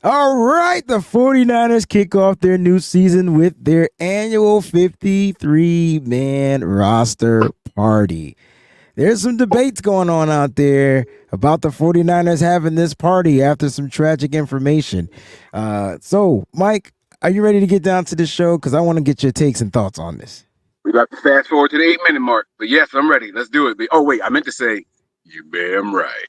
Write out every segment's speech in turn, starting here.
All right, the 49ers kick off their new season with their annual 53-man roster party. There's some debates going on out there about the 49ers having this party after some tragic information. So, Mike, are you ready to get down to the show? Because I want to get your takes and thoughts on this. We got to fast forward to the 8-minute mark. But yes, I'm ready. Let's do it. Oh, wait, I meant to say, you B.A.M. right.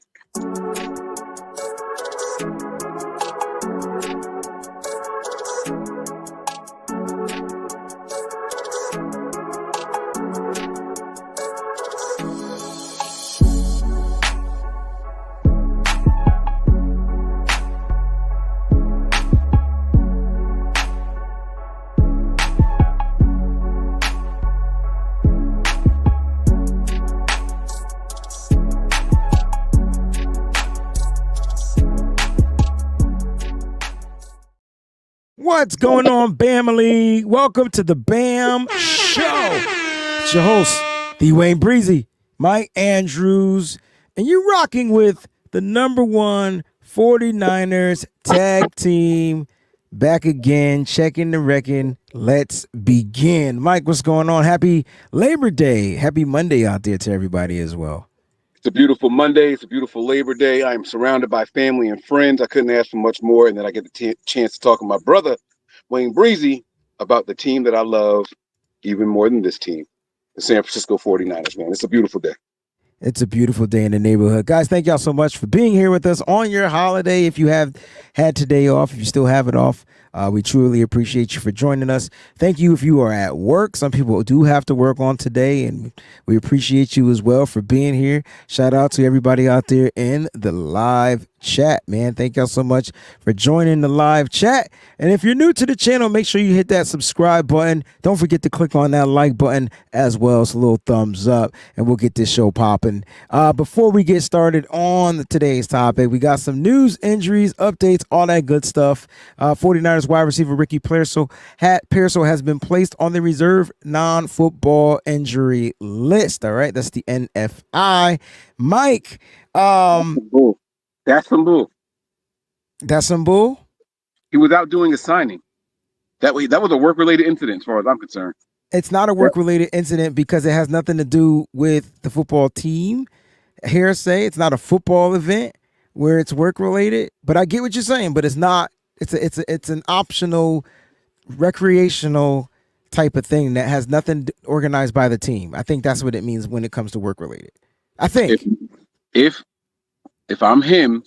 What's going on, Bamily? Welcome to the B.A.M. Show. It's your host, the WayneBreezie, Mike Andrews, and you're rocking with the number one 49ers tag team. Back again, checking the reckon. Let's begin. Mike, what's going on? Happy Labor Day. Happy Monday out there to everybody as well. It's a beautiful Monday. It's a beautiful Labor Day. I am surrounded by family and friends. I couldn't ask for much more. And then I get the chance to talk to my brother, WayneBreezie, about the team that I love even more than this team, the San Francisco 49ers, man. It's a beautiful day. It's a beautiful day in the neighborhood. Guys, thank y'all so much for being here with us on your holiday. If you have had today off, if you still have it off, we truly appreciate you for joining us. Thank you if you are at work. Some people do have to work on today, and we appreciate you as well for being here. Shout out to everybody out there in the live chat, man. Thank y'all so much for joining the live chat. And if you're new to the channel, make sure you hit that subscribe button. Don't forget to click on that like button as well. It's a little thumbs up, and we'll get this show popping. Before we get started on today's topic, we got some news, injuries, updates, all that good stuff. 49ers wide receiver Ricky Pearsall has been placed on the reserve non-football injury list. All right, that's the NFI. Mike, That's some bull. That's some bull? He was out doing a signing. That was a work-related incident as far as I'm concerned. It's not a work-related incident because it has nothing to do with the football team. Hearsay, it's not a football event where it's work-related. But I get what you're saying, but it's not. It's an optional, recreational type of thing that has nothing organized by the team. I think that's what it means when it comes to work-related. I think. If I'm him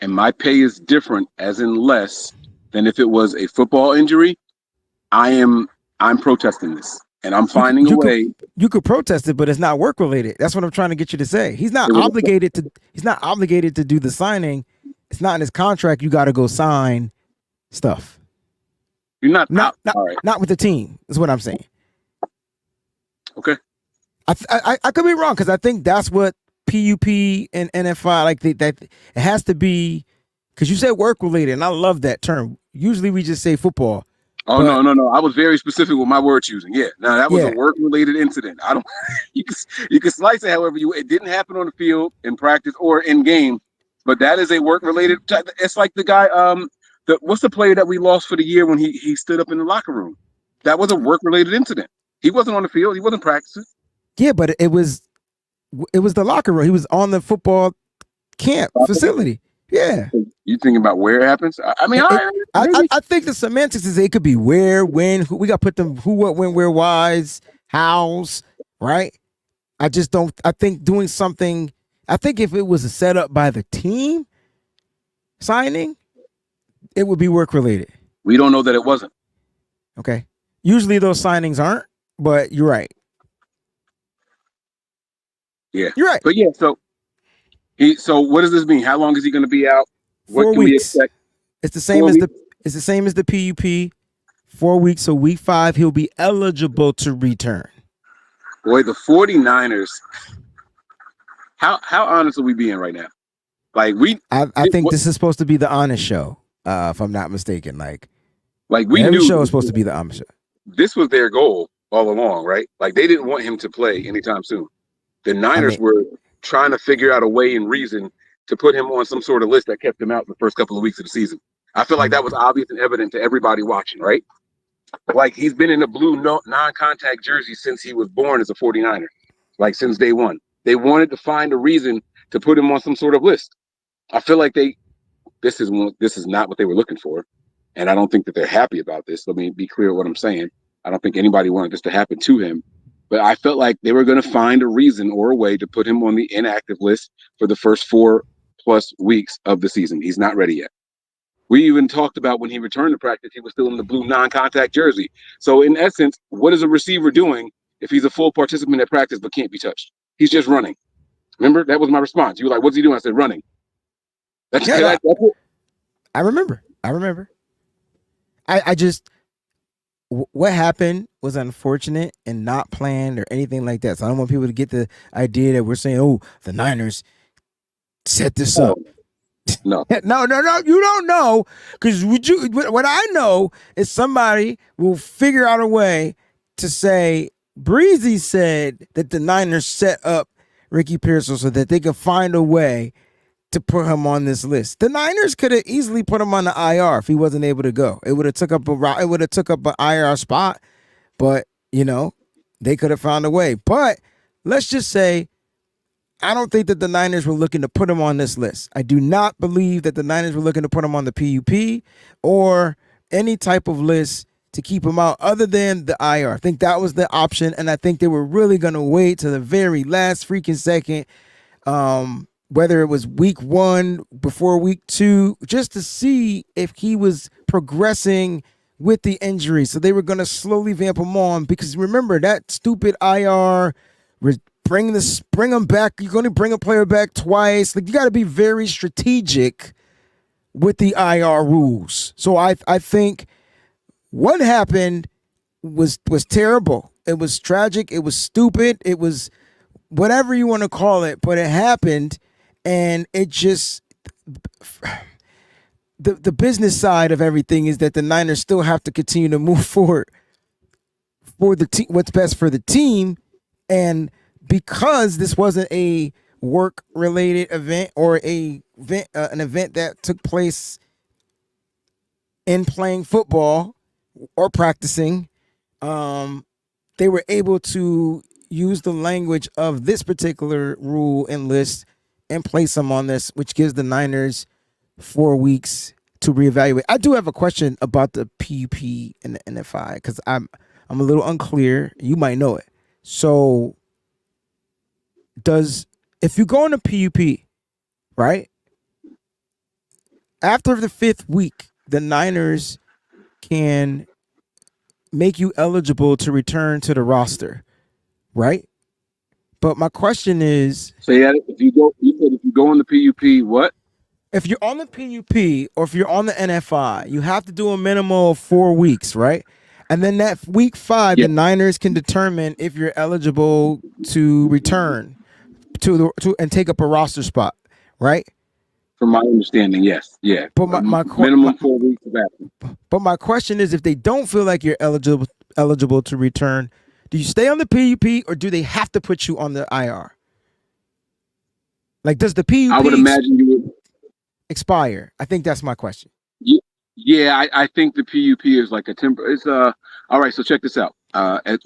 and my pay is different, as in less than if it was a football injury, I'm protesting this, and I'm finding a way. You could protest it, but it's not work related. That's what I'm trying to get you to say. He's not obligated to. He's not obligated to do the signing. It's not in his contract. You got to go sign stuff. You're not with the team. Is what I'm saying. Okay. I could be wrong because I think that's what PUP and NFI that it has to be, because you said work related, and I love that term. Usually we just say football. Oh, no. I was very specific with my word choosing. Yeah. Now that was a work related incident. I don't. You can slice it however you. It didn't happen on the field in practice or in game, but that is a work related. It's like the guy. What's the player that we lost for the year when he stood up in the locker room? That was a work related incident. He wasn't on the field. He wasn't practicing. Yeah, but it was the locker room. He was on the football camp facility. Yeah. You thinking about where it happens? I think the semantics is it could be where, when, who. We got to put them who, what, when, where, whys, hows, right? I just don't. I think doing something. I think if it was a setup by the team signing, it would be work related. We don't know that it wasn't. Okay. Usually those signings aren't, but you're right. Yeah, you're right. But yeah, so what does this mean? How long is he going to be out? 4 weeks. We expect? It's the same as the PUP. 4 weeks. So week 5, he'll be eligible to return. Boy, the 49ers. How honest are we being right now? Like I think this is supposed to be the honest show. If I'm not mistaken, every show is supposed to be the honest show. This was their goal all along, right? Like they didn't want him to play anytime soon. The Niners were trying to figure out a way and reason to put him on some sort of list that kept him out the first couple of weeks of the season. I feel like that was obvious and evident to everybody watching, right? Like he's been in a blue non-contact jersey since he was born as a 49er, like since day one. They wanted to find a reason to put him on some sort of list. I feel like this is not what they were looking for, and I don't think that they're happy about this. Let me be clear what I'm saying. I don't think anybody wanted this to happen to him, but I felt like they were going to find a reason or a way to put him on the inactive list for the first 4+ weeks of the season. He's not ready yet. We even talked about when he returned to practice, he was still in the blue non-contact jersey. So in essence, what is a receiver doing if he's a full participant at practice but can't be touched? He's just running. Remember? That was my response. You were like, what's he doing? I said, running. That's it. I remember. I just, what happened was unfortunate and not planned or anything like that. So I don't want people to get the idea that we're saying, oh, the Niners set this up. No. No, you don't know, because what I know is somebody will figure out a way to say Breezie said that the Niners set up Ricky Pearsall so that they could find a way to put him on this list. The Niners could have easily put him on the IR if he wasn't able to go. It would have took up an IR spot, but they could have found a way. But let's just say, I don't think that the Niners were looking to put him on this list. I do not believe that the Niners were looking to put him on the PUP or any type of list to keep him out other than the IR. I think that was the option, and I think they were really going to wait to the very last freaking second, whether it was week 1 before week 2, just to see if he was progressing with the injury. So they were going to slowly vamp him on, because remember that stupid IR, bring them back. You're going to bring a player back twice. Like, you got to be very strategic with the IR rules. So I think what happened was terrible. It was tragic. It was stupid. It was whatever you want to call it, but it happened, and it just the business side of everything is that the Niners still have to continue to move forward for the team, what's best for the team, and because this wasn't a work-related event or an event that took place in playing football or practicing, they were able to use the language of this particular rule and list and place them on this, which gives the Niners 4 weeks to reevaluate. I do have a question about the PUP and the NFI, because I'm a little unclear. You might know it. So if you go on a PUP, right, after the 5th week, the Niners can make you eligible to return to the roster, right? But my question is, so yeah, if you go on the PUP, what? If you're on the PUP or if you're on the NFI, you have to do a minimum of 4 weeks, right? And then that week 5, the Niners can determine if you're eligible to return to and take up a roster spot, right? From my understanding, yes. Yeah. But minimum 4 weeks of action. But my question is, if they don't feel like you're eligible to return, do you stay on the PUP or do they have to put you on the IR? Like, does the PUP I would imagine you would expire? I think that's my question. Yeah, I think the PUP is like a temper. It's all right. So check this out. At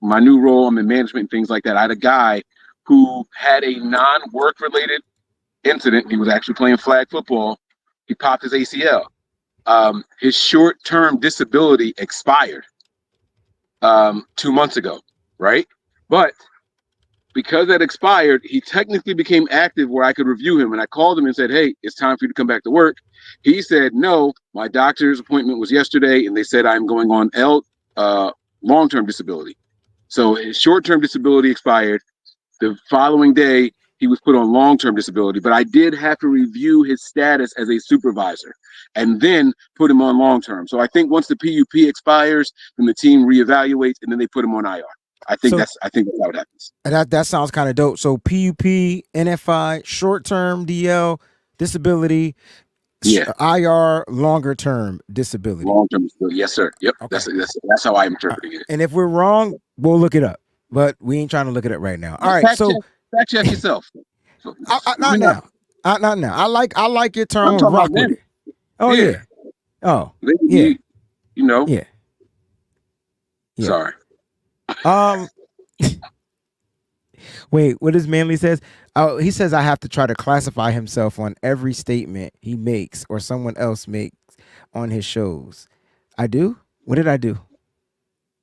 my new role, I'm in management and things like that. I had a guy who had a non-work related incident. He was actually playing flag football. He popped his ACL. His short-term disability expired 2 months ago, right? But because that expired, he technically became active where I could review him. And I called him and said, hey, it's time for you to come back to work. He said, no, my doctor's appointment was yesterday, and they said I'm going on long-term disability. So his short-term disability expired. The following day, he was put on long-term disability, but I did have to review his status as a supervisor and then put him on long-term. So I think once the PUP expires, then the team reevaluates and then they put him on IR. I think that's how it happens. That sounds kind of dope. So PUP, NFI, short-term DL, disability, IR, longer-term disability. Long-term disability, yes, sir. Yep, okay. That's how I'm interpreting it. And if we're wrong, we'll look it up. But we ain't trying to look it up right now. All right, fact check yourself. Not now. I like your term. Rock with it. Oh yeah. Oh, yeah, You know, yeah, yeah. sorry. Um, wait, what does Manley says? Oh, he says I have to try to classify himself on every statement he makes or someone else makes on his shows. I do. What did I do?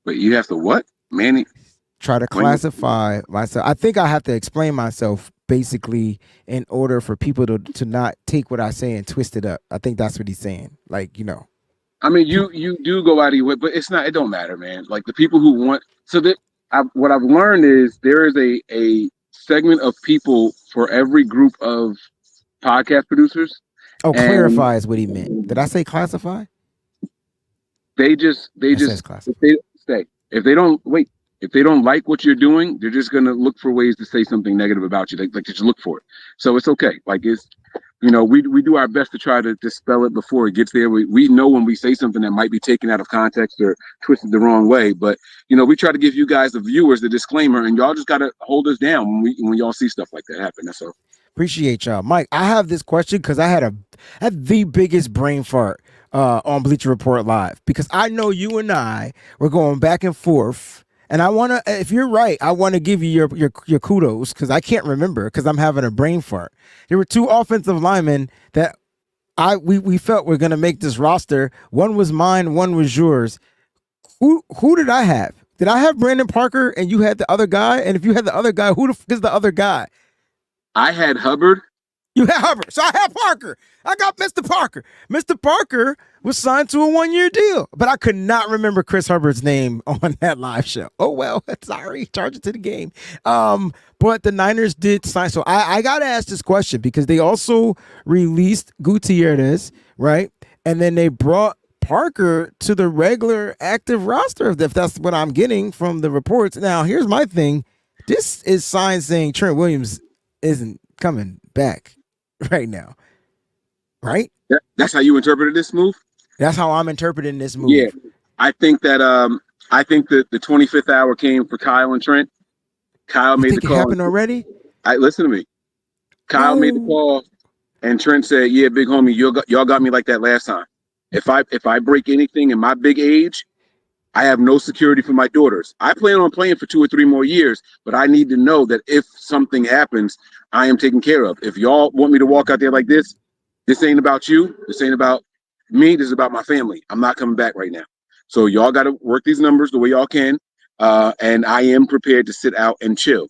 But you have to what? Manny? Try to When classify myself. I think I have to explain myself basically in order for people to not take what I say and twist it up. I think that's what he's saying. Like, I mean, you do go out of your way, but it's not. It don't matter, man. Like the people who want. So that what I've learned is there is a segment of people for every group of podcast producers, oh, and clarify is what he meant. Did I say classify? they just It says if classify. they stay if they don't wait if they don't like what you're doing, they're just gonna look for ways to say something negative about you. Like just look for it. So it's okay. Like it's we do our best to try to dispel it before it gets there. We know when we say something that might be taken out of context or twisted the wrong way, but we try to give you guys, the viewers, the disclaimer, and y'all just got to hold us down when y'all see stuff like that happen. That's all. Appreciate y'all. Mike, I have this question because I had the biggest brain fart on Bleacher Report Live because I know you and I were going back and forth. And I want to, if you're right, I want to give you your kudos because I can't remember because I'm having a brain fart. There were two offensive linemen that we felt were going to make this roster. One was mine, one was yours. Who did I have? Did I have Brandon Parker and you had the other guy? And if you had the other guy, who the f is the other guy? I had Hubbard. You have Hubbard. So I have Parker. I got Mr. Parker. Mr. Parker was signed to a 1-year deal, but I could not remember Chris Hubbard's name on that live show. Oh, well, sorry. Charge it to the game. But the Niners did sign. So I got to ask this question because they also released Gutierrez, right? And then they brought Parker to the regular active roster, if that's what I'm getting from the reports. Now, here's my thing. This is signs saying Trent Williams isn't coming back right now, right? That's how you interpreted this move. That's how I'm interpreting this move. Yeah, I think that the 25th hour came for Kyle and Trent. Kyle made the call. It happened already. Listen to me. Kyle made the call, and Trent said, "Yeah, big homie, y'all got me like that last time. If I break anything in my big age, I have no security for my daughters. I plan on playing for 2 or 3 more years, but I need to know that if something happens, I am taken care of. If y'all want me to walk out there like this ain't about you. This ain't about me. This is about my family. I'm not coming back right now. So y'all got to work these numbers the way y'all can, and I am prepared to sit out and chill."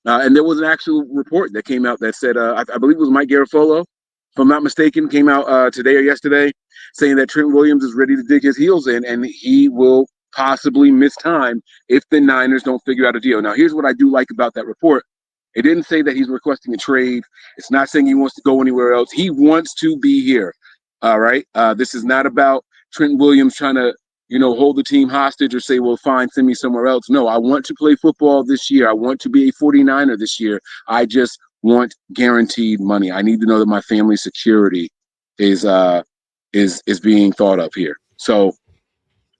And there was an actual report that came out that said, I believe it was Mike Garafolo, if I'm not mistaken, came out today or yesterday, saying that Trent Williams is ready to dig his heels in, and he will possibly miss time if the Niners don't figure out a deal. Now, here's what I do like about that report. It didn't say that he's requesting a trade. It's not saying he wants to go anywhere else. He wants to be here. All right. This is not about Trent Williams trying to, hold the team hostage or say, well, fine, send me somewhere else. No, I want to play football this year. I want to be a 49er this year. I just want guaranteed money. I need to know that my family's security is being thought of here. So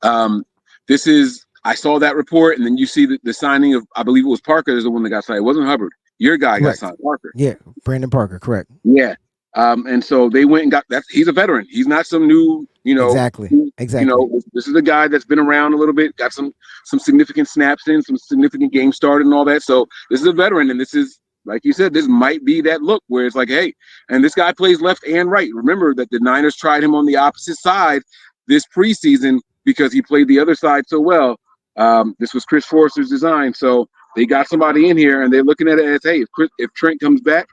I saw that report, and then you see the signing of, I believe it was Parker is the one that got signed. It wasn't Hubbard. Your guy Correct. got signed, Parker. Yeah, Brandon Parker, correct. Yeah. And so they went and got that. He's a veteran. He's not some new, Exactly. This is a guy that's been around a little bit, got some significant snaps in, some significant games started and all that. So this is a veteran, and this is, like you said, this might be that look where it's like, hey, and this guy plays left and right. Remember that the Niners tried him on the opposite side this preseason because he played the other side so well. This was Chris Forster's design. So they got somebody in here, and they're looking at it as, hey, if Trent comes back,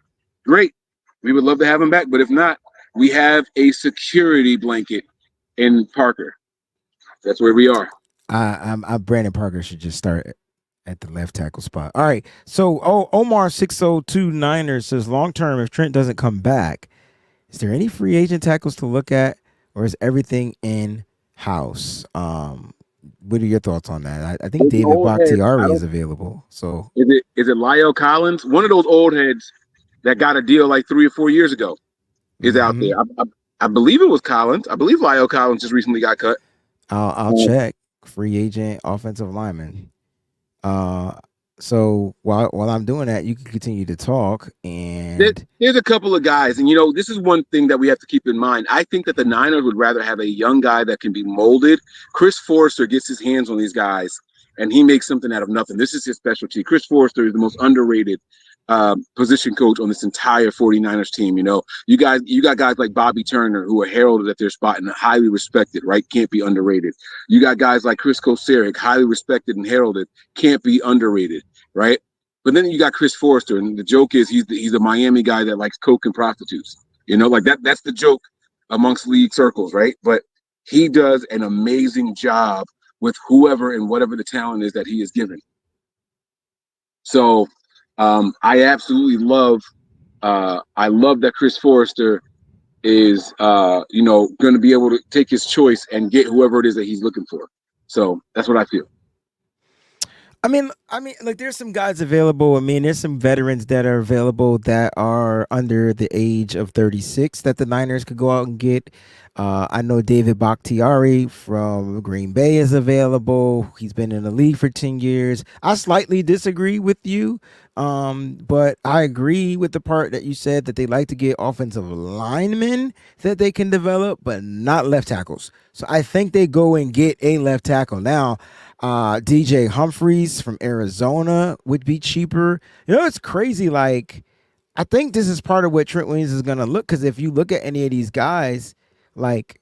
great. We would love to have him back. But if not, we have a security blanket in Parker. That's where we are. Brandon Parker should just start at the left tackle spot. All right. So Omar 602 Niners says long term, if Trent doesn't come back, is there any free agent tackles to look at, or is everything in house? What are your thoughts on that? I think David Bakhtiari is available. So is it Lyle Collins? One of those old heads that got a deal like 3 or 4 years ago is out there. I believe it was Collins. I believe Lyle Collins just recently got cut. I'll check. Free agent offensive lineman. So while I'm doing that, you can continue to talk. And There's a couple of guys, and this is one thing that we have to keep in mind. I think that the Niners would rather have a young guy that can be molded. Chris Forrester gets his hands on these guys, and he makes something out of nothing. This is his specialty. Chris Forrester is the most underrated position coach on this entire 49ers team. You got guys like Bobby Turner who are heralded at their spot and highly respected, right? Can't be underrated. You got guys like Chris Kosaric, highly respected and heralded, can't be underrated, right? But then you got Chris Forrester, and the joke is he's a Miami guy that likes coke and prostitutes. Like that's the joke amongst league circles, right? But he does an amazing job with whoever and whatever the talent is that he is given. So I absolutely love that Chris Forrester is going to be able to take his choice and get whoever it is that he's looking for. So that's what I feel. I mean, like there's some guys available. I mean, there's some veterans that are available that are under the age of 36 that the Niners could go out and get. I know David Bakhtiari from Green Bay is available. He's been in the league for 10 years. I slightly disagree with you, but I agree with the part that you said that they like to get offensive linemen that they can develop, but not left tackles. So I think they go and get a left tackle. Now, DJ Humphries from Arizona would be cheaper. It's crazy. Like, I think this is part of what Trent Williams is going to look. Because if you look at any of these guys, like,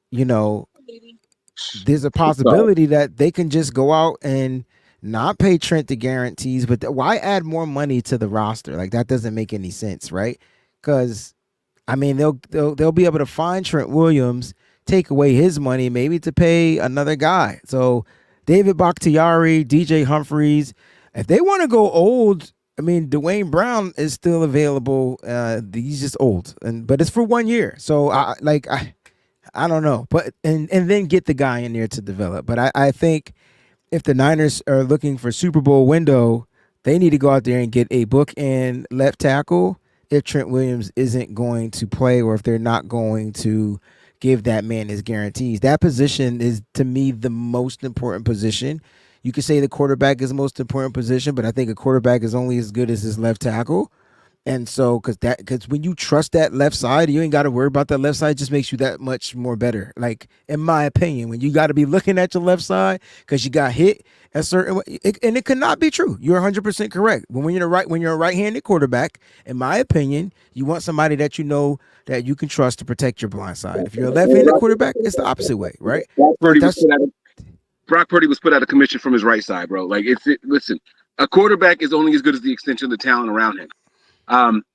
there's a possibility that they can just go out and not pay Trent the guarantees. But why add more money to the roster? Like, that doesn't make any sense, right? Because, I mean, they'll be able to find Trent Williams, take away his money, maybe to pay another guy. So David Bakhtiari, DJ Humphries, if they want to go old, I mean, Dwayne Brown is still available. He's just old, but it's for 1 year. So I don't know, but and then get the guy in there to develop. But I think if the Niners are looking for Super Bowl window, they need to go out there and get a bookend left tackle if Trent Williams isn't going to play, or if they're not going to give that man his guarantees. That position is, to me, the most important position. You could say the quarterback is the most important position, but I think a quarterback is only as good as his left tackle. And so, because when you trust that left side, you ain't got to worry about that left side. It just makes you that much more better. Like, in my opinion, when you got to be looking at your left side because you got hit a certain way, and it could not be true. You're 100% correct. When you're a right-handed quarterback, in my opinion, you want somebody that you know that you can trust to protect your blind side. If you're a left-handed quarterback, it's the opposite way, right? Brock Purdy was put out of commission from his right side, bro. Like, listen, a quarterback is only as good as the extension of the talent around him.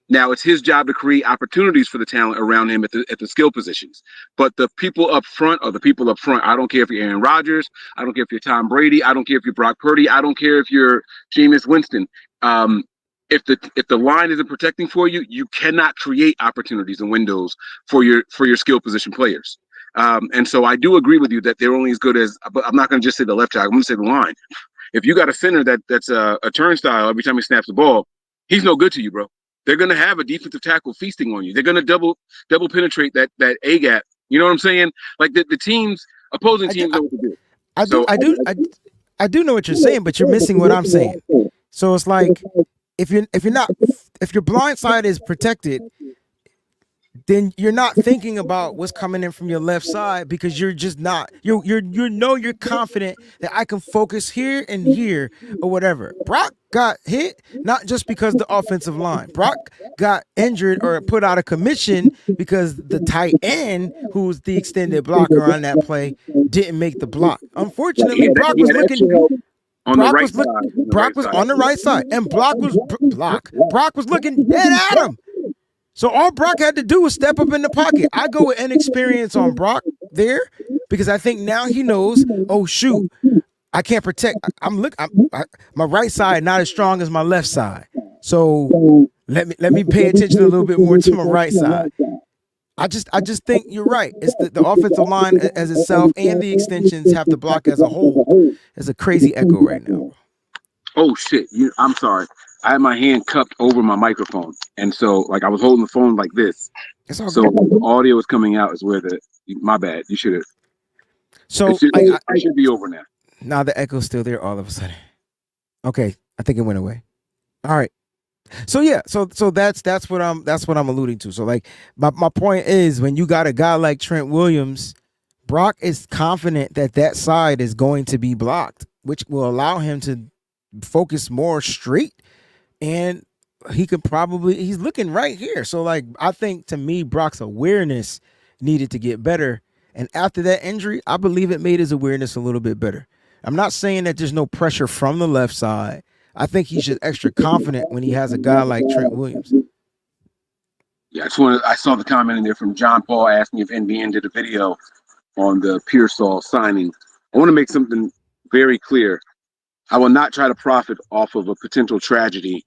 Now it's his job to create opportunities for the talent around him at the skill positions. But the people up front are the people up front. I don't care if you're Aaron Rodgers. I don't care if you're Tom Brady. I don't care if you're Brock Purdy. I don't care if you're Jameis Winston. If the line isn't protecting for you, you cannot create opportunities and windows for your skill position players. And so I do agree with you that they're only as good as. But I'm not going to just say the left tackle. I'm going to say the line. If you got a center that's a turnstile every time he snaps the ball, he's no good to you, bro. They're going to have a defensive tackle feasting on you. They're going to double penetrate that A gap. You know what I'm saying? Like the opposing teams know what to do. I do know what you're saying, but you're missing what I'm saying. So it's like if your blind side is protected, then you're not thinking about what's coming in from your left side, because you're just not. You're confident that I can focus here and here or whatever. Brock got hit not just because the offensive line. Brock got injured or put out of commission because the tight end, who's the extended blocker on that play, didn't make the block. Unfortunately, Brock was looking on the right side. Brock was on the right side, and Brock was looking dead at him. So all Brock had to do was step up in the pocket. I go with inexperience on Brock there, because I think now he knows, oh shoot, I can't protect. My right side not as strong as my left side. So let me pay attention a little bit more to my right side. I just think you're right. It's the offensive line as itself and the extensions have to block as a whole. There's a crazy echo right now. Oh shit! I'm sorry. I had my hand cupped over my microphone, and so like I was holding the phone like this. So the audio is coming out is where my bad. You should have. So I should be over now. Now the echo's still there all of a sudden. Okay, I think it went away. All right. So yeah, so that's what I'm alluding to. So like my point is when you got a guy like Trent Williams, Brock is confident that that side is going to be blocked, which will allow him to focus more straight, and he could probably he's looking right here. So like I think to me Brock's awareness needed to get better, and after that injury, I believe it made his awareness a little bit better. I'm not saying that there's no pressure from the left side. I think he's just extra confident when he has a guy like Trent Williams. Yeah, I saw the comment in there from John Paul asking if NBN did a video on the Pearsall signing. I want to make something very clear. I will not try to profit off of a potential tragedy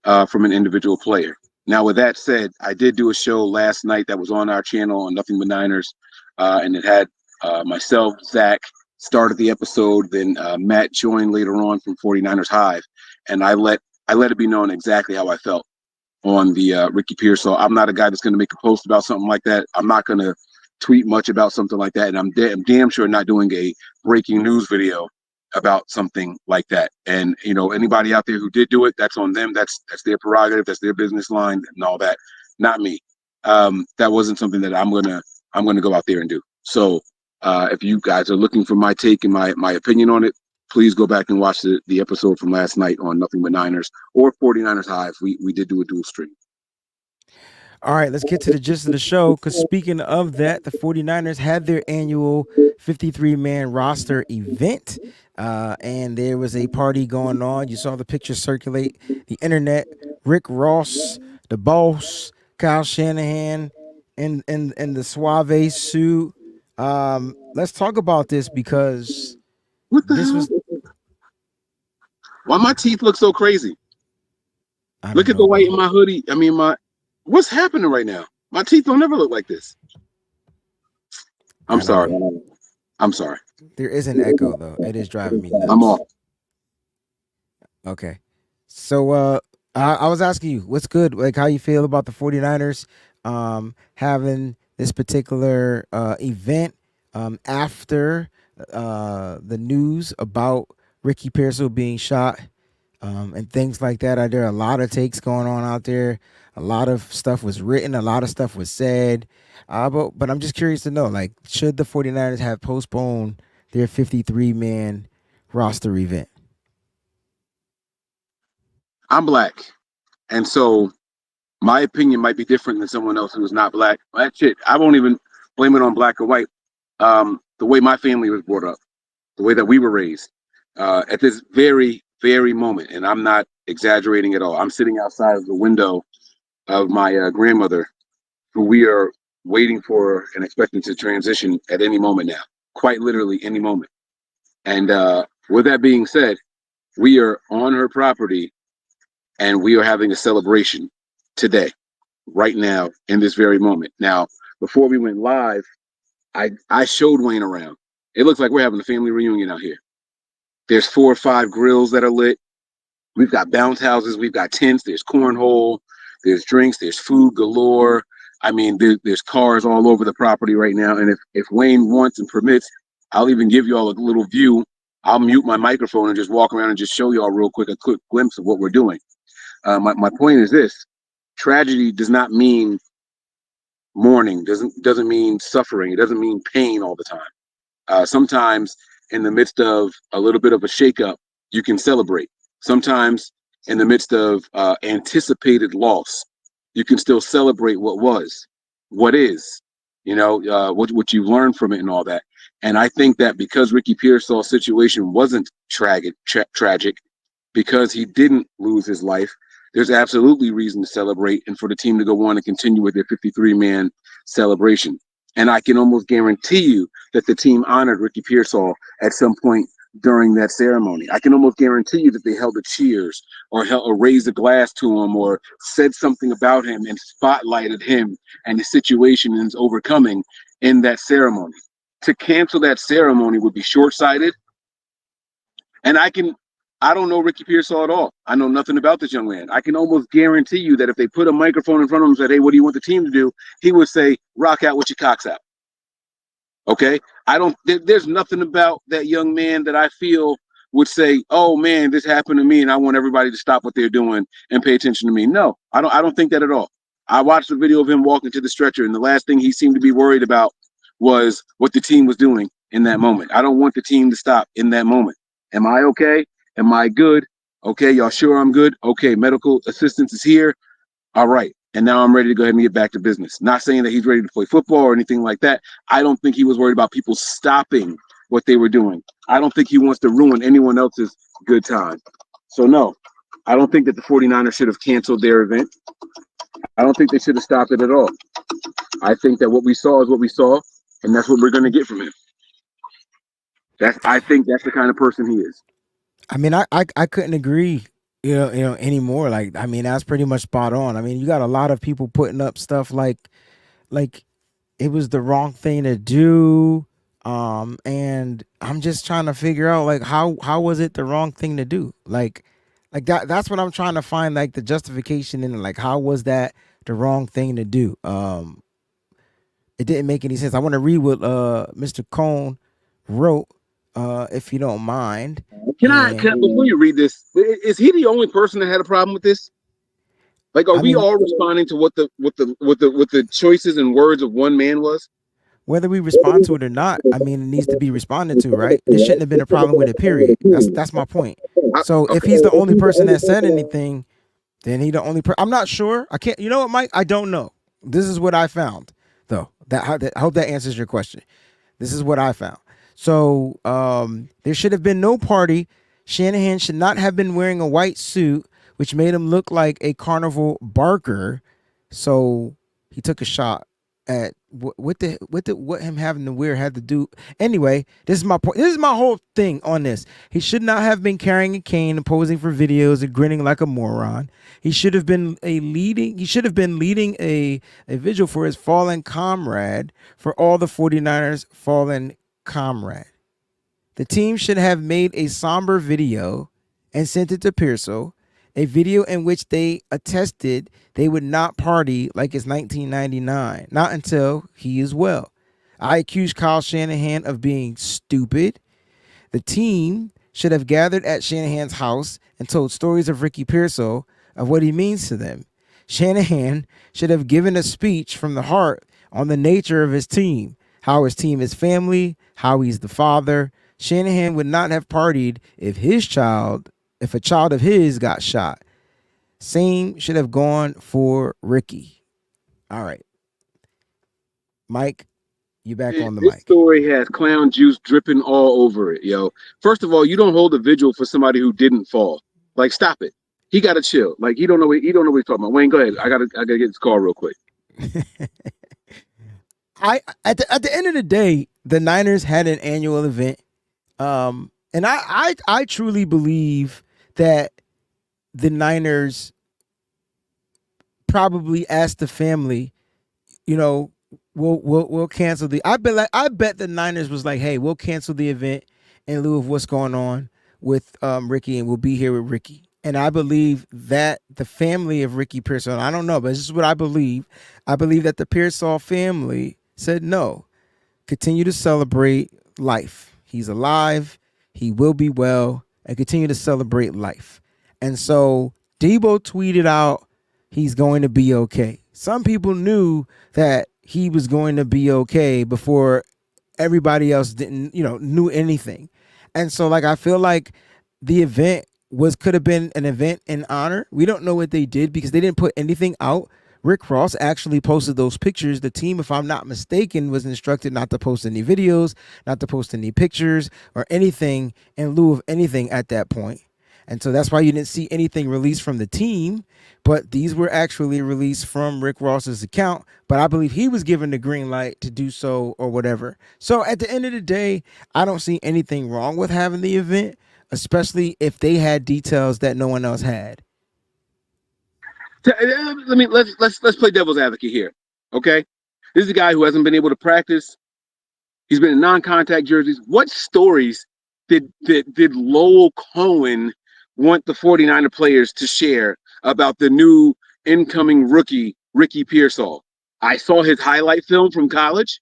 from an individual player. Now, with that said, I did do a show last night that was on our channel on Nothing But Niners, and it had myself, Zach, started the episode, then Matt joined later on from 49ers Hive, and I let it be known exactly how I felt on the Ricky Pearsall. I'm not a guy that's going to make a post about something like that. I'm not going to tweet much about something like that, and I'm damn sure not doing a breaking news video about something like that. And anybody out there who did do it, that's on them. That's their prerogative. That's their business line and all that. Not me. That wasn't something that I'm gonna go out there and do. So if you guys are looking for my take and my opinion on it, please go back and watch the episode from last night on Nothing But Niners or 49ers Hive. We did do a dual stream. All right, let's get to the gist of the show. Because speaking of that, the 49ers had their annual 53-man roster event. And there was a party going on. You saw the pictures circulate the internet. Rick Ross, the boss, Kyle Shanahan, in the suave suit. Let's talk about this because what the hell? Why my teeth look so crazy? Look at the white in my hoodie. I mean, what's happening right now? My teeth don't ever look like this. I'm sorry. I'm sorry. There is an echo though. It is driving me nuts. I'm off. Okay. So I was asking you, what's good? Like how you feel about the 49ers having this particular event after the news about Ricky Pearsall being shot and things like that. Are there a lot of takes going on out there? A lot of stuff was written, a lot of stuff was said. But I'm just curious to know, like, should the 49ers have postponed their 53-man roster event? I'm black. And so my opinion might be different than someone else who is not black. That shit, I won't even blame it on black or white. The way my family was brought up, the way that we were raised, at this very, very moment, and I'm not exaggerating at all. I'm sitting outside of the window of my grandmother, who we are waiting for and expecting to transition at any moment now, quite literally any moment. And with that being said, we are on her property and we are having a celebration today, right now, in this very moment. Now, before we went live, I showed Wayne around. It looks like we're having a family reunion out here. There's 4 or 5 grills that are lit. We've got bounce houses. We've got tents. There's cornhole. There's drinks. There's food galore. I mean, there's cars all over the property right now. And if Wayne wants and permits, I'll even give you all a little view. I'll mute my microphone and just walk around and just show you all real quick a quick glimpse of what we're doing. My point is this: tragedy does not mean mourning. Doesn't mean suffering. It doesn't mean pain all the time. Sometimes in the midst of a little bit of a shakeup, you can celebrate. Sometimes in the midst of anticipated loss, you can still celebrate what was, what is, what you've learned from it and all that. And I think that because Ricky Pearsall's situation wasn't tragic, because he didn't lose his life, there's absolutely reason to celebrate and for the team to go on and continue with their 53-man celebration. And I can almost guarantee you that the team honored Ricky Pearsall at some point during that ceremony. I can almost guarantee you that they held the cheers or raised a glass to him or said something about him and spotlighted him and the situation and his overcoming in that ceremony. To cancel that ceremony would be short-sighted. And I don't know Ricky Pearsall at all. I know nothing about this young man. I can almost guarantee you that if they put a microphone in front of him and said, hey, what do you want the team to do? He would say, rock out with your cocks out. Okay? There's nothing about that young man that I feel would say, "Oh man, this happened to me, and I want everybody to stop what they're doing and pay attention to me." No, I don't. I don't think that at all. I watched the video of him walking to the stretcher, and the last thing he seemed to be worried about was what the team was doing in that moment. I don't want the team to stop in that moment. Am I okay? Am I good? Okay, y'all sure I'm good? Okay, medical assistance is here. All right. And now I'm ready to go ahead and get back to business. Not saying that he's ready to play football or anything like that. I don't think he was worried about people stopping what they were doing. I don't think he wants to ruin anyone else's good time. So, no, I don't think that the 49ers should have canceled their event. I don't think they should have stopped it at all. I think that what we saw is what we saw, and that's what we're going to get from him. I think that's the kind of person he is. I mean, I couldn't agree, anymore. Like, I mean, that's pretty much spot on. I mean, you got a lot of people putting up stuff like it was the wrong thing to do. And I'm just trying to figure out like how was it the wrong thing to do? Like that's what I'm trying to find, like the justification in it. Like, how was that the wrong thing to do? It didn't make any sense. I want to read what Mr. Cone wrote, if you don't mind. Can before you read this, is he the only person that had a problem with this? Like, are we all responding to what the choices and words of one man was? Whether we respond to it or not, I mean, it needs to be responded to, right? There shouldn't have been a problem with it, period. That's my point. So if he's the only person that said anything, then he the only person. I'm not sure. I can't. You know what, Mike? I don't know. This is what I found, though. I hope that answers your question. This is what I found. So there should have been no party. Shanahan should not have been wearing a white suit, which made him look like a carnival barker. So he took a shot at what him having to wear had to do. Anyway, this is my point. This is my whole thing on this. He should not have been carrying a cane and posing for videos and grinning like a moron. He should have been leading a vigil for his fallen comrade, for all the 49ers fallen comrade. The team should have made a somber video and sent it to Pearsall, a video in which they attested they would not party like it's 1999, not until he is well. I accuse Kyle Shanahan of being stupid. The team should have gathered at Shanahan's house and told stories of Ricky Pearsall, of what he means to them. Shanahan should have given a speech from the heart on the nature of his team, how his team is family, how he's the father. Shanahan would not have partied if a child of his got shot. Same should have gone for Ricky. All right. Mike, you back on the mic. This story has clown juice dripping all over it, yo. First of all, you don't hold a vigil for somebody who didn't fall. Like, stop it. He gotta chill. Like, he don't know what he's talking about. Wayne, go ahead. I gotta get this call real quick. At the end of the day, the Niners had an annual event. And I truly believe that the Niners probably asked the family, we'll cancel the. I bet the Niners was like, hey, we'll cancel the event in lieu of what's going on with Ricky, and we'll be here with Ricky. And I believe that the family of Ricky Pearsall, I don't know, but this is what I believe. I believe that the Pearsall family said no, continue to celebrate life. He's alive. He will be well, and continue to celebrate life. And so Debo tweeted out, he's going to be okay. Some people knew that he was going to be okay before everybody else knew anything. And so, like, I feel like the event could have been an event in honor. We don't know what they did because they didn't put anything out. Rick Ross actually posted those pictures. The team, if I'm not mistaken, was instructed not to post any videos, not to post any pictures or anything in lieu of anything at that point. And so that's why you didn't see anything released from the team, but these were actually released from Rick Ross's account. But I believe he was given the green light to do so or whatever. So at the end of the day, I don't see anything wrong with having the event, especially if they had details that no one else had. Let's play devil's advocate here. Okay. This is a guy who hasn't been able to practice. He's been in non-contact jerseys. What stories did Lowell Cohen want the 49er players to share about the new incoming rookie, Ricky Pearsall? I saw his highlight film from college.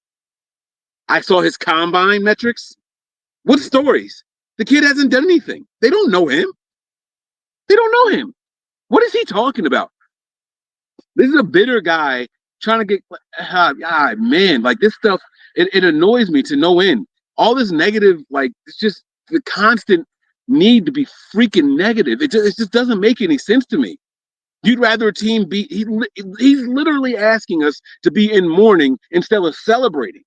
I saw his combine metrics. What stories? The kid hasn't done anything. They don't know him. They don't know him. What is he talking about? This is a bitter guy trying to get, man, like this stuff, it annoys me to no end. All this negative, like, it's just the constant need to be freaking negative. It just doesn't make any sense to me. You'd rather a team be, he's literally asking us to be in mourning instead of celebrating.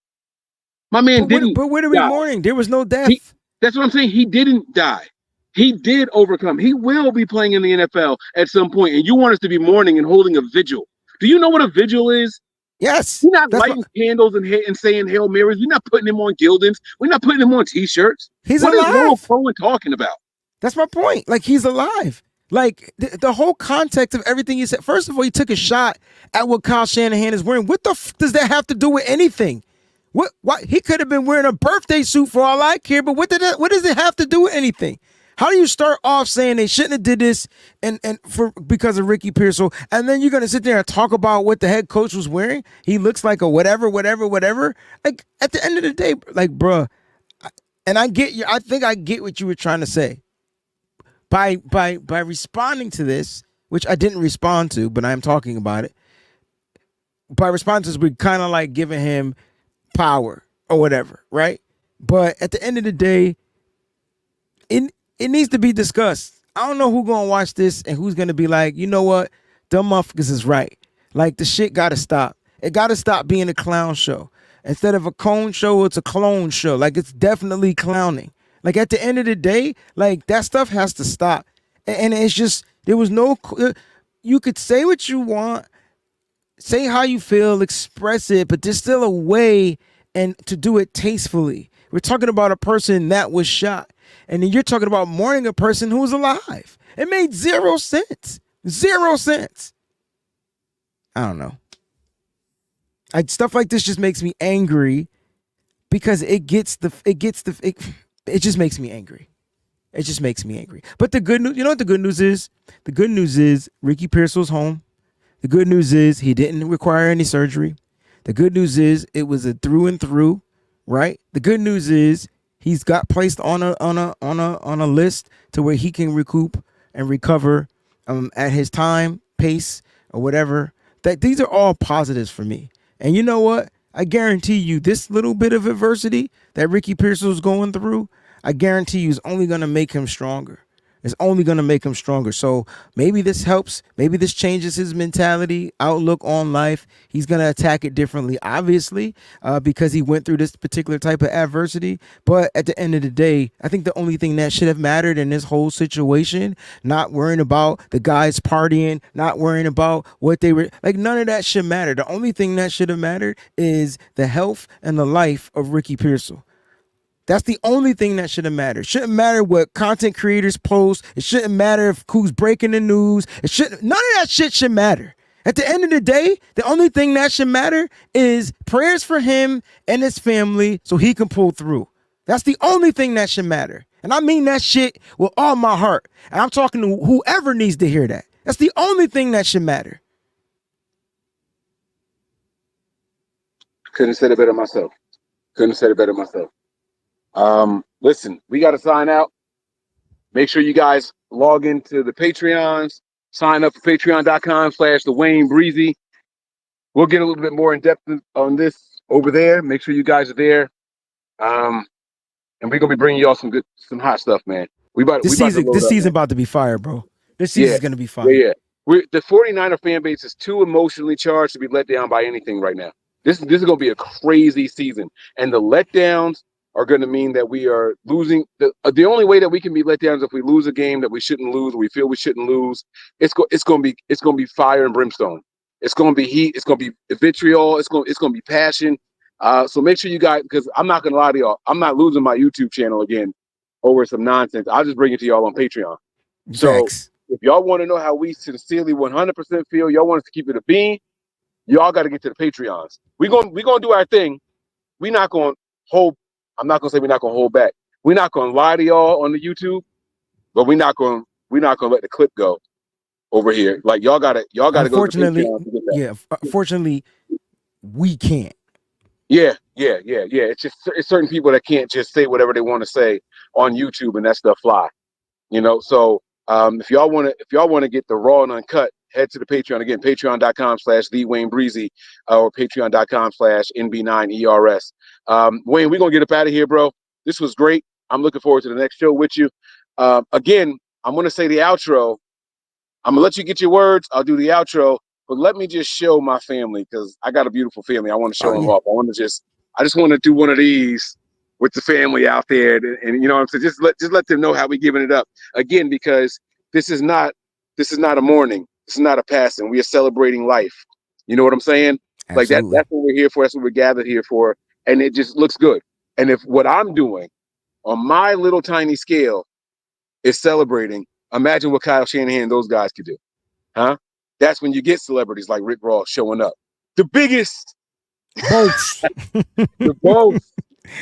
My man didn't. But what are we mourning? There was no death. That's what I'm saying. He didn't die. He did overcome. He will be playing in the NFL at some point, and you want us to be mourning and holding a vigil. Do you know what a vigil is? Yes. We're not lighting candles and saying Hail Marys. We're not putting him on Gildens. We're not putting him on T-shirts. He's alive. What is Noah Cohen talking about? That's my point. Like, he's alive. Like, the whole context of everything you said. First of all, he took a shot at what Kyle Shanahan is wearing. What the does that have to do with anything? What he could have been wearing a birthday suit for all I care, but what does it have to do with anything? How do you start off saying they shouldn't have did this because of Ricky Pearsall, and then you're gonna sit there and talk about what the head coach was wearing? He looks like a whatever. Like, at the end of the day, like, bruh, and I get you. I think I get what you were trying to say. By responding to this, which I didn't respond to, but I am talking about it. By responding to this, we're kind of like giving him power or whatever, right? But at the end of the day, it needs to be discussed. I don't know who's gonna watch this and who's gonna be like, you know what, dumb motherfuckers is right. Like, the shit gotta stop. It gotta stop being a clown show. Instead of a cone show, it's a clone show. Like, it's definitely clowning. Like, at the end of the day, like, that stuff has to stop. And it's just, there was no, you could say what you want, say how you feel, express it, but there's still a way and to do it tastefully. We're talking about a person that was shot. And then you're talking about mourning a person who was alive. It made 0 sense. 0 sense. I don't know. Stuff like this just makes me angry because it just makes me angry. It just makes me angry. But the good news, you know what the good news is? The good news is Ricky Pearsall's home. The good news is he didn't require any surgery. The good news is it was a through and through, right? The good news is he's got placed on a list to where he can recoup and recover at his time, pace, or whatever. That these are all positives for me. And you know what? I guarantee you this little bit of adversity that Ricky Pearsall is going through, I guarantee you is only going to make him stronger. It's only going to make him stronger. So maybe this helps. Maybe this changes his mentality, outlook on life. He's going to attack it differently, obviously, because he went through this particular type of adversity. But at the end of the day, I think the only thing that should have mattered in this whole situation, not worrying about the guys partying, not worrying about what they were, like, none of that should matter. The only thing that should have mattered is the health and the life of Ricky Pearsall. That's the only thing that should have mattered. It shouldn't matter what content creators post. It shouldn't matter if who's breaking the news. None of that shit should matter. At the end of the day, the only thing that should matter is prayers for him and his family so he can pull through. That's the only thing that should matter. And I mean that shit with all my heart. And I'm talking to whoever needs to hear that. That's the only thing that should matter. Couldn't have said it better myself. Listen, we got to sign out. Make sure you guys log into the Patreons, sign up for patreon.com/the WayneBreezie. We'll get a little bit more in depth on this over there. Make sure you guys are there. And we're going to be bringing y'all some hot stuff, man. This season about to be fire, bro. This season's going to be fire. Yeah. The 49er fan base is too emotionally charged to be let down by anything right now. This is going to be a crazy season. And the letdowns are going to mean that we are losing. The only way that we can be let down is if we lose a game that we shouldn't lose, or we feel we shouldn't lose. It's going to be fire and brimstone. It's going to be heat. It's going to be vitriol. It's going to be passion. So make sure you guys, because I'm not going to lie to y'all, I'm not losing my YouTube channel again over some nonsense. I'll just bring it to y'all on Patreon. So if y'all want to know how we sincerely 100% feel, y'all want us to keep it a bean, y'all got to get to the Patreons. We're going to do our thing. We're not going to hold. I'm not gonna say we're not gonna hold back. We're not gonna lie to y'all on the YouTube, but we're not gonna let the clip go over here. Like y'all gotta go to Patreon to get that. Yeah, unfortunately, we can't. Yeah. It's just it's certain people that can't just say whatever they want to say on YouTube and that stuff fly. So if y'all want to get the raw and uncut, head to the Patreon again, patreon.com/TheWayneBreezie or patreon.com/NB9ERS. Wayne, we're gonna get up out of here, bro. This was great. I'm looking forward to the next show with you. Again, I'm gonna say the outro. I'm gonna let you get your words. I'll do the outro, but let me just show my family because I got a beautiful family. I want to show them off. I just want to do one of these with the family out there, and you know what I'm saying. Just let them know how we giving it up again, because this is not a mourning. This is not a passing. We are celebrating life. You know what I'm saying? Absolutely. That's what we're here for. That's what we're gathered here for, and it just looks good. And if what I'm doing on my little tiny scale is celebrating, imagine what Kyle Shanahan and those guys could do, huh? That's when you get celebrities like Rick Ross showing up. The biggest, Both. the both.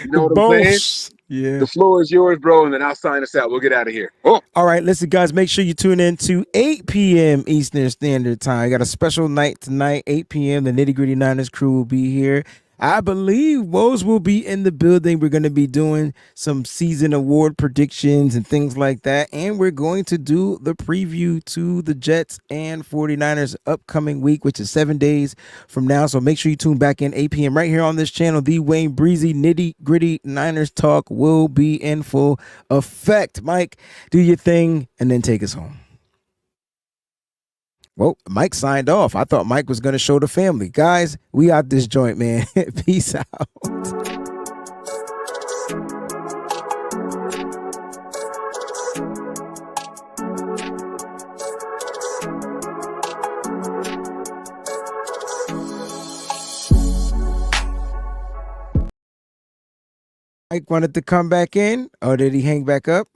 You know what I'm saying? Yeah. The floor is yours, bro, and then I'll sign us out. We'll get out of here. Oh. All right, listen, guys, make sure you tune in to 8 p.m. Eastern Standard Time. We got a special night tonight, 8 p.m. The Nitty Gritty Niners crew will be here. I believe Woes will be in the building. We're going to be doing some season award predictions and things like that. And we're going to do the preview to the Jets and 49ers upcoming week, which is 7 days from now. So make sure you tune back in 8 p.m. right here on this channel. The WayneBreezie Nitty Gritty Niners Talk will be in full effect. Mike, do your thing and then take us home. Well, Mike signed off. I thought Mike was going to show the family. Guys, we out this joint, man. Peace out. Mike wanted to come back in, or did he hang back up?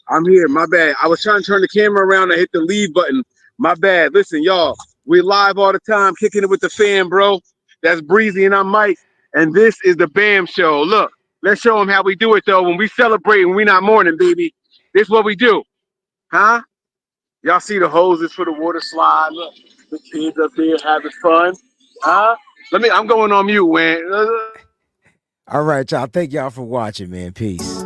I'm here. My bad. I was trying to turn the camera around and hit the leave button. My bad. Listen, y'all, we live all the time, kicking it with the fam, bro. That's Breezie and I'm Mike. And this is the B.A.M show. Look, let's show them how we do it, though. When we celebrate and we not mourning, baby. This is what we do. Huh? Y'all see the hoses for the water slide. Look, the kids up there having fun. Huh? I'm going on mute, man. All right, y'all. Thank y'all for watching, man. Peace.